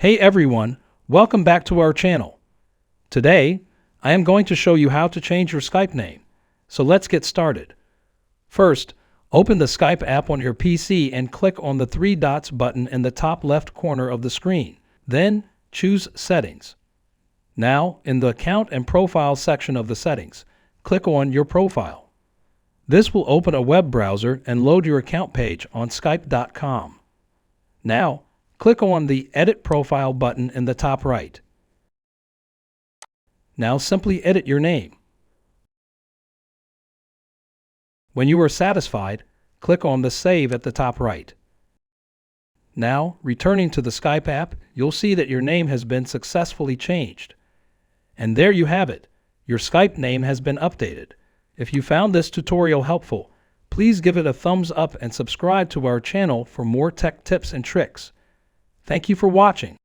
Hey everyone, welcome back to our channel. Today, I am going to show you how to change your Skype name. So let's get started. First, open the Skype app on your PC and click on the three dots button in the top left corner of the screen. Then, choose Settings. Now, in the Account and Profile section of the settings, click on Your Profile. This will open a web browser and load your account page on Skype.com. Now, click on the Edit Profile button in the top right. Now simply edit your name. When you are satisfied, click on the Save at the top right. Now, returning to the Skype app, you'll see that your name has been successfully changed. And there you have it. Your Skype name has been updated. If you found this tutorial helpful, please give it a thumbs up and subscribe to our channel for more tech tips and tricks. Thank you for watching.